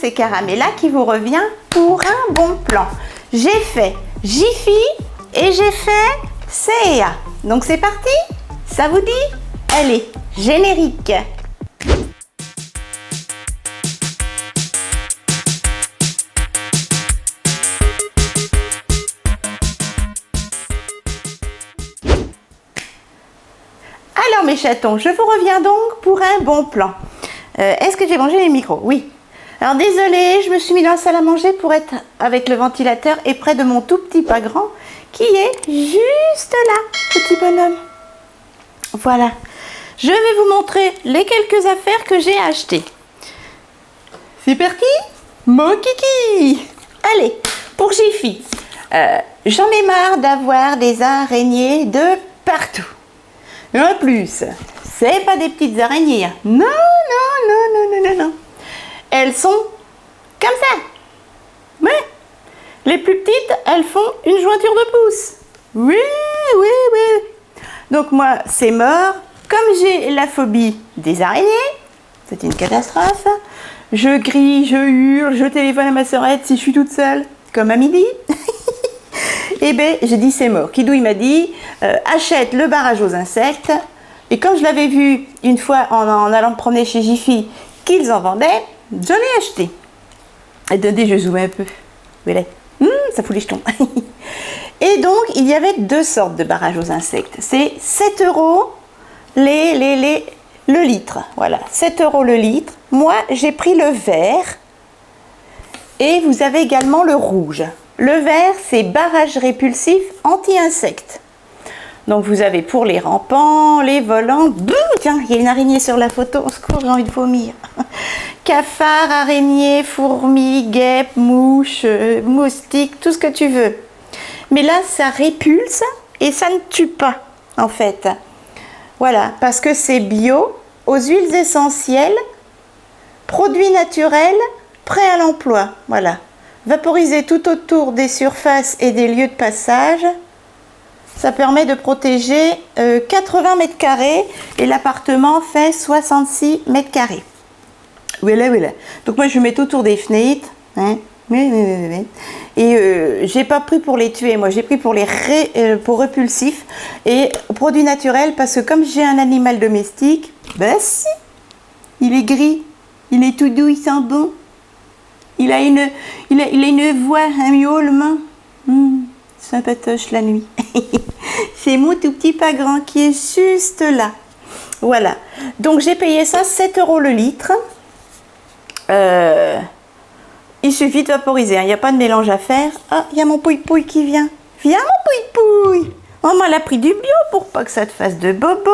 c'est Caramella qui vous revient pour un bon plan. J'ai fait Jiffy et j'ai fait CA. Donc c'est parti? Ça vous dit? Allez, générique! Alors mes chatons, je vous reviens donc pour un bon plan. Est-ce que j'ai mangé les micros? Oui. Alors désolée, je me suis mis dans la salle à manger pour être avec le ventilateur et près de mon tout petit pas grand qui est juste là, petit bonhomme. Voilà. Je vais vous montrer les quelques affaires que j'ai achetées. C'est parti? Mon kiki! Allez, pour Jiffy, j'en ai marre d'avoir des araignées de partout. Et en plus, c'est pas des petites araignées. Non, non, non, non, non, non, non. Elles sont comme ça. Ouais. Les plus petites, elles font une jointure de pouce. Oui, oui, oui. Donc moi, c'est mort. Comme j'ai la phobie des araignées, c'est une catastrophe. Je crie, je hurle, je téléphone à ma sœurette si je suis toute seule, comme à midi. Eh bien, j'ai dit c'est mort. Kidou, il m'a dit, achète le barrage aux insectes. Et quand je l'avais vu une fois en allant me promener chez Jiffy, qu'ils en vendaient, j'en ai acheté. Attendez, je zoome un peu. Voilà. Ça fout les jetons. Et donc, il y avait deux sortes de barrages aux insectes. C'est 7 € le litre. Voilà, 7 € le litre. Moi, j'ai pris le vert. Et vous avez également le rouge. Le vert, c'est barrage répulsif anti-insectes. Donc vous avez pour les rampants, les volants. Bouh, tiens, il y a une araignée sur la photo. Au secours, j'ai envie de vomir. Cafards, araignées, fourmis, guêpes, mouches, moustiques, tout ce que tu veux. Mais là, ça répulse et ça ne tue pas, en fait. Voilà, parce que c'est bio, aux huiles essentielles, produits naturels, prêts à l'emploi. Voilà. Vaporiser tout autour des surfaces et des lieux de passage. Ça permet de protéger 80 mètres carrés et l'appartement fait 66 mètres carrés. Voilà, voilà. Donc moi je mets tout autour des fenêtres. Hein. Et j'ai pas pris pour les tuer, moi j'ai pris pour les pour repulsifs et produits naturels parce que comme j'ai un animal domestique, ben si, il est gris, il est tout doux, il sent bon. Il a une voix, un miaulement. Sympatoche la nuit. C'est mon tout petit pas grand qui est juste là. Voilà. Donc j'ai payé ça 7 € le litre. Il suffit de vaporiser. Il n'y a pas de mélange à faire. Ah, il y a mon pouille-pouille qui vient. Viens mon pouille-pouille. Maman elle a pris du bio pour pas que ça te fasse de bobo.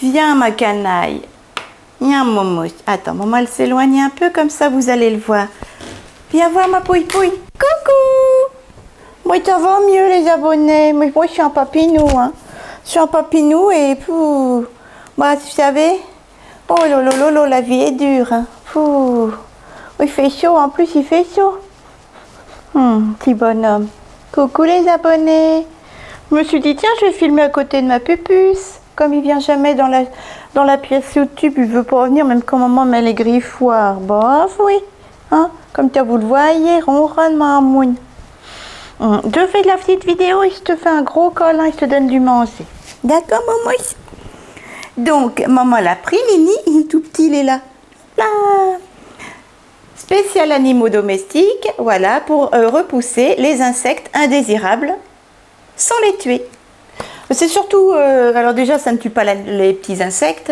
Viens ma canaille. Viens Momo. Attends, maman elle s'éloigne un peu comme ça vous allez le voir. Viens voir ma pouille-pouille. Coucou. Moi ça va mieux les abonnés. Mais moi je suis un papinou. Hein. Je suis un papinou et pouh. Bah vous savez. Oh lolo, la vie est dure. Hein. Pouh. Il fait chaud, en plus il fait chaud. Petit bonhomme. Coucou les abonnés. Je me suis dit tiens je vais filmer à côté de ma pupuce. Comme il vient jamais dans la pièce YouTube, il veut pas venir même quand maman met les griffoirs. Bof oui. Hein? Comme vous le voyez, ronronne mamoun. Je fais de la petite vidéo et je te fais un gros câlin et je te donne du manger. D'accord maman? Donc maman l'a pris, Lini, il est tout petit, il est là. Là. Spécial animaux domestiques, voilà, pour repousser les insectes indésirables sans les tuer. C'est surtout, alors déjà ça ne tue pas les petits insectes,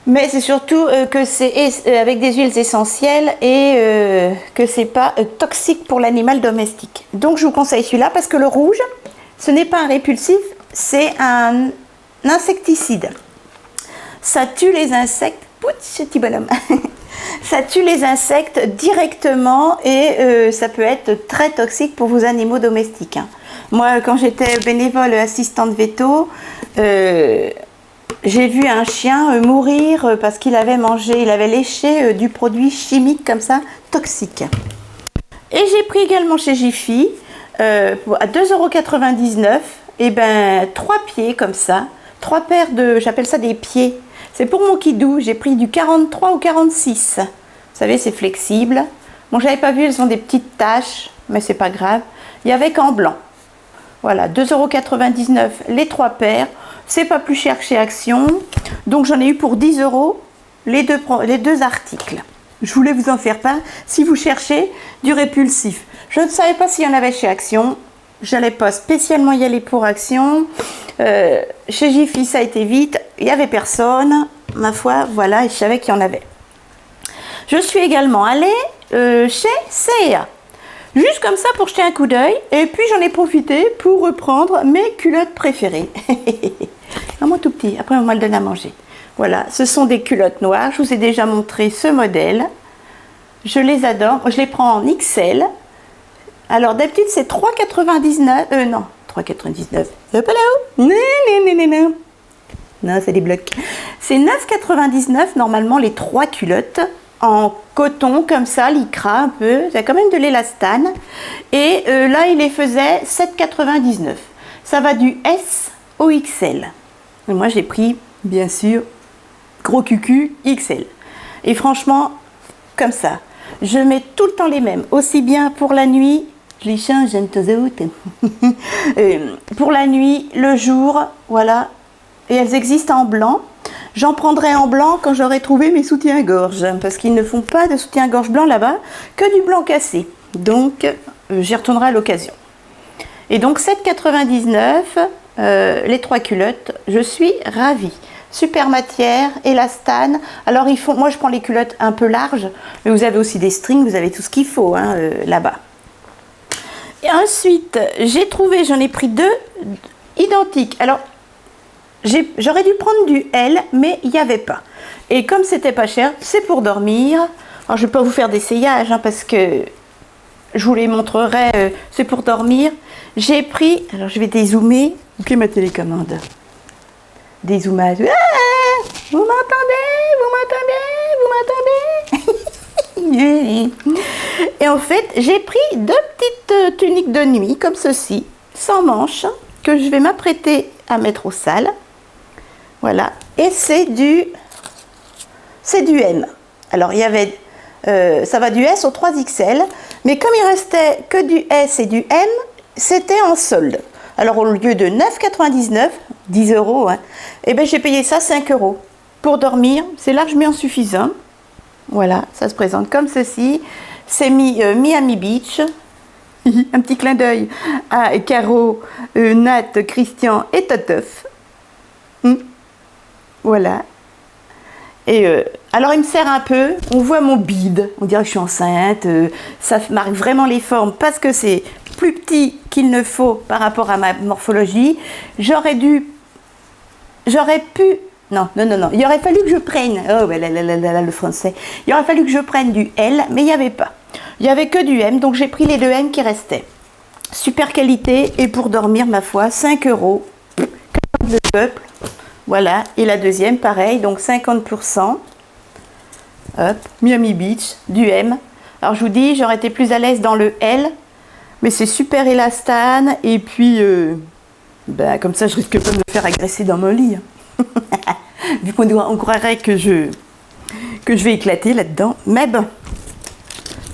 mais c'est surtout que c'est avec des huiles essentielles et que c'est pas toxique pour l'animal domestique. Donc je vous conseille celui-là parce que le rouge, ce n'est pas un répulsif, c'est un insecticide. Ça tue les insectes, ce petit bonhomme. Ça tue les insectes directement et ça peut être très toxique pour vos animaux domestiques. Hein. Moi, quand j'étais bénévole assistante veto, j'ai vu un chien mourir parce qu'il avait mangé, il avait léché du produit chimique comme ça, toxique. Et j'ai pris également chez Jiffy, à 2,99 €, et ben 3 pieds comme ça, 3 paires de, j'appelle ça des pieds. C'est pour mon kidou, j'ai pris du 43 ou 46. savez, c'est flexible. Bon, j'avais pas vu, elles ont des petites taches, mais c'est pas grave. Il y avait qu'en blanc. Voilà, 2,99 € les 3 paires. C'est pas plus cher que chez Action. Donc j'en ai eu pour 10 € les deux articles. Je voulais vous en faire part si vous cherchez du répulsif. Je ne savais pas s'il y en avait chez Action. Je n'allais pas spécialement y aller pour Action. Chez Jiffy, ça a été vite. Il n'y avait personne. Ma foi, voilà, et je savais qu'il y en avait. Je suis également allée chez C&A. Juste comme ça pour jeter un coup d'œil. Et puis j'en ai profité pour reprendre mes culottes préférées. Vraiment tout petit. Après, on va le donner à manger. Voilà, ce sont des culottes noires. Je vous ai déjà montré ce modèle. Je les adore. Je les prends en XL. Alors d'habitude c'est 3,99. Non, 3,99. C'est pas là-haut. Non. Non, c'est des blocs. C'est 9,99 normalement les 3 culottes. En coton comme ça, lycra un peu, il y a quand même de l'élastane. Et là, il les faisait 7,99. Ça va du S au XL. Et moi, j'ai pris, bien sûr, gros cucu XL. Et franchement, comme ça, je mets tout le temps les mêmes. Aussi bien pour la nuit, je les change un peu aux autres. Pour la nuit, le jour, voilà. Et elles existent en blanc. J'en prendrai en blanc quand j'aurai trouvé mes soutiens-gorge, parce qu'ils ne font pas de soutien-gorge blanc là-bas, que du blanc cassé. Donc, j'y retournerai à l'occasion. Et donc, 7,99 les 3 culottes, je suis ravie. Super matière, élastane. Alors, moi, je prends les culottes un peu larges, mais vous avez aussi des strings, vous avez tout ce qu'il faut hein, là-bas. Et ensuite, j'ai trouvé, j'en ai pris 2 identiques. Alors, j'aurais dû prendre du L, mais il n'y avait pas. Et comme c'était pas cher, c'est pour dormir. Alors, je ne vais pas vous faire d'essayage, hein, parce que je vous les montrerai. C'est pour dormir. J'ai pris, alors je vais dézoomer. Ok, ma télécommande. Dézoomage. Ah, vous m'entendez? Et en fait, j'ai pris 2 petites tuniques de nuit, comme ceci, sans manches, que je vais m'apprêter à mettre au sale. Voilà, et c'est du M. Alors il y avait, ça va du S au 3XL, mais comme il restait que du S et du M, c'était en solde. Alors au lieu de 9,99, 10 €, hein, et ben j'ai payé ça 5 €. Pour dormir, c'est largement suffisant. Voilà, ça se présente comme ceci. C'est Miami Beach. Un petit clin d'œil à Caro, Nat, Christian et Toteuf. Voilà. Et alors il me sert un peu, on voit mon bide, on dirait que je suis enceinte, ça marque vraiment les formes parce que c'est plus petit qu'il ne faut par rapport à ma morphologie. J'aurais pu, non, il aurait fallu que je prenne, oh là, le français, il aurait fallu que je prenne du L, mais il n'y avait pas. Il n'y avait que du M, donc j'ai pris les 2 M qui restaient. Super qualité, et pour dormir, ma foi, 5 €, comme le peuple. Voilà, et la deuxième, pareil, donc 50%. Hop, Miami Beach, du M. Alors je vous dis, j'aurais été plus à l'aise dans le L, mais c'est super élastane, et puis, comme ça, je risque pas de me faire agresser dans mon lit. Vu qu'on croirait que je vais éclater là-dedans. Mais bon,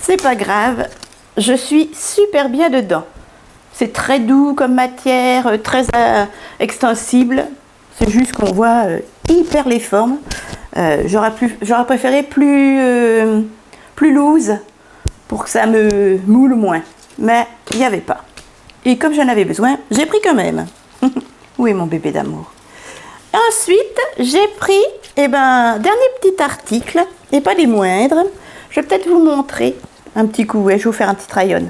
c'est pas grave, je suis super bien dedans. C'est très doux comme matière, très extensible. C'est juste qu'on voit hyper les formes. J'aurais préféré plus loose pour que ça me moule moins. Mais il n'y avait pas. Et comme j'en avais besoin, j'ai pris quand même. Où est mon bébé d'amour? Ensuite, j'ai pris, dernier petit article, et pas des moindres. Je vais peut-être vous montrer un petit coup. Ouais, je vais vous faire un petit try-on.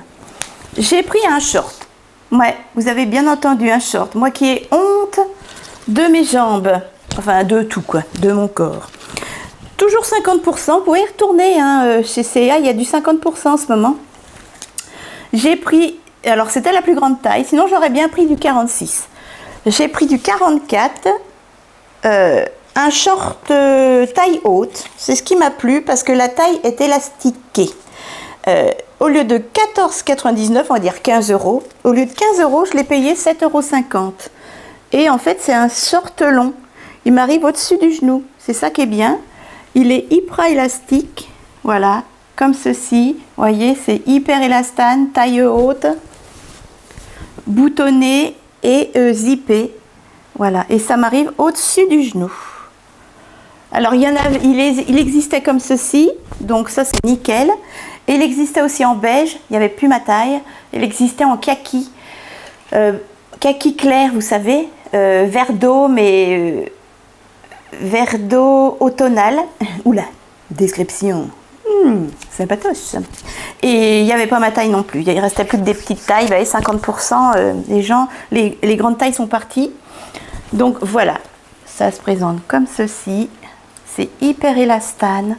J'ai pris un short. Ouais, vous avez bien entendu, un short. Moi qui ai honte de mes jambes. Enfin, de tout quoi, de mon corps. Toujours 50%. Vous pouvez y retourner hein, chez C&A, il y a du 50% en ce moment. J'ai pris, alors c'était la plus grande taille, sinon j'aurais bien pris du 46. J'ai pris du 44. Un short taille haute, c'est ce qui m'a plu parce que la taille est élastiquée. Au lieu de 14,99 €, on va dire 15 €, au lieu de 15 €, je l'ai payé 7,50 €. Et en fait, c'est un short long. Il m'arrive au-dessus du genou. C'est ça qui est bien. Il est hyper élastique. Voilà, comme ceci. Vous voyez, c'est hyper élastane, taille haute, boutonné et zippé. Voilà, et ça m'arrive au-dessus du genou. Alors, il existait comme ceci, donc ça c'est nickel. Et il existait aussi en beige, il n'y avait plus ma taille. Il existait en kaki, kaki clair, vous savez, vert d'eau, mais vert d'eau automnal. Oula, description. Sympatoche. Et il n'y avait pas ma taille non plus. Il restait plus que des petites tailles. Vous voyez, 50% des gens, les grandes tailles sont parties. Donc voilà, ça se présente comme ceci. C'est hyper élastane,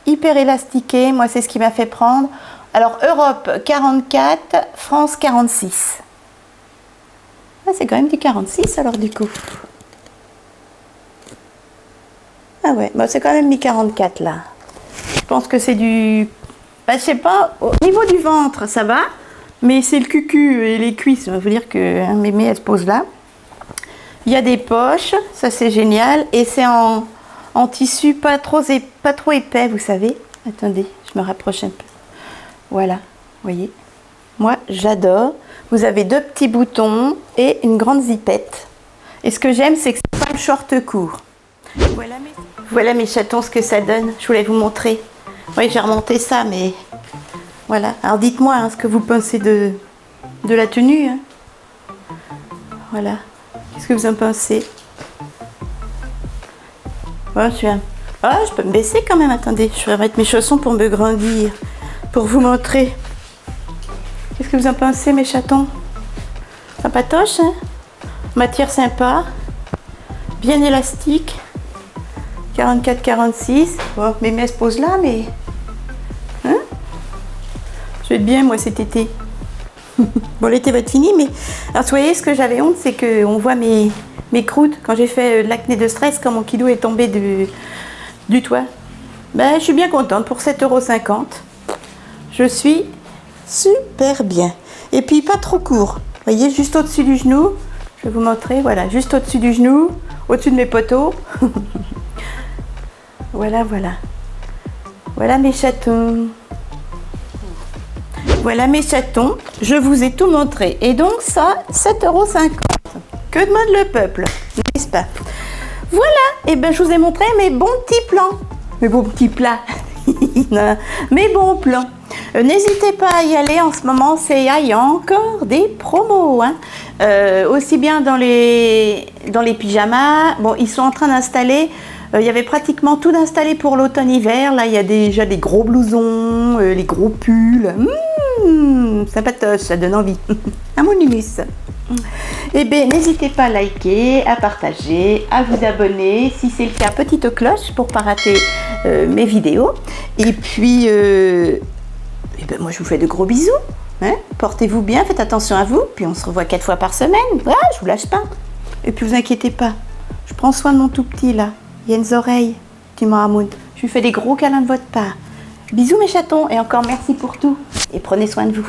hyper élastiqué. Moi, c'est ce qui m'a fait prendre. Alors, Europe 44, France 46. Ah, c'est quand même du 46 alors du coup. Ah ouais, bah, c'est quand même mi 44 là. Je pense que c'est du... Bah, je sais pas, au niveau du ventre, ça va. Mais c'est le cucu et les cuisses. Ça veut dire que hein, mémé, elle se pose là. Il y a des poches, ça c'est génial. Et c'est en tissu pas trop épais, vous savez. Attendez, je me rapproche un peu. Voilà, vous voyez. Moi, j'adore. Vous avez 2 petits boutons et une grande zippette. Et ce que j'aime, c'est que c'est pas le short court. Voilà mes chatons, ce que ça donne. Je voulais vous montrer. Oui, j'ai remonté ça, mais voilà. Alors dites-moi hein, ce que vous pensez de la tenue. Hein. Voilà. Qu'est-ce que vous en pensez? Oh, je peux me baisser quand même. Attendez, je vais mettre mes chaussons pour me grandir. Pour vous montrer. Qu'est-ce que vous en pensez, mes chatons? Sympatoche, hein? Matière sympa. Bien élastique. 44-46. Bon, mémé se pose là, mais... Hein? Je vais être bien, moi, cet été. Bon, l'été va être fini, mais... Alors, vous voyez, ce que j'avais honte, c'est qu'on voit mes croûtes. Quand j'ai fait l'acné de stress, quand mon kilo est tombé du toit. Ben, je suis bien contente. Pour 7,50 €, je suis super bien. Et puis, pas trop court. Vous voyez, juste au-dessus du genou. Je vais vous montrer, voilà. Juste au-dessus du genou, au-dessus de mes poteaux. Voilà, voilà. Voilà mes chatons. Voilà mes chatons. Je vous ai tout montré. Et donc ça, 7,50 €. Que demande le peuple, n'est-ce pas? Voilà. Et ben je vous ai montré mes bons petits plans. Mes bons petits plats. Mes bons plans. N'hésitez pas à y aller en ce moment. Il y a encore des promos. Hein. Aussi bien dans les pyjamas. Bon, ils sont en train d'installer... Il y avait pratiquement tout d'installé pour l'automne-hiver. Là, il y a déjà des gros blousons, les gros pulls. Sympatoche, ça donne envie. À mon humus. Eh bien, n'hésitez pas à liker, à partager, à vous abonner. Si c'est le cas, petite cloche pour ne pas rater mes vidéos. Et puis, eh ben, moi, je vous fais de gros bisous. Hein. Portez-vous bien, faites attention à vous. Puis, on se revoit 4 fois par semaine. Voilà, je vous lâche pas. Et puis, vous inquiétez pas. Je prends soin de mon tout petit, là. Il y a une oreille, dit Mohamoud. Je lui fais des gros câlins de votre part. Bisous mes chatons et encore merci pour tout. Et prenez soin de vous.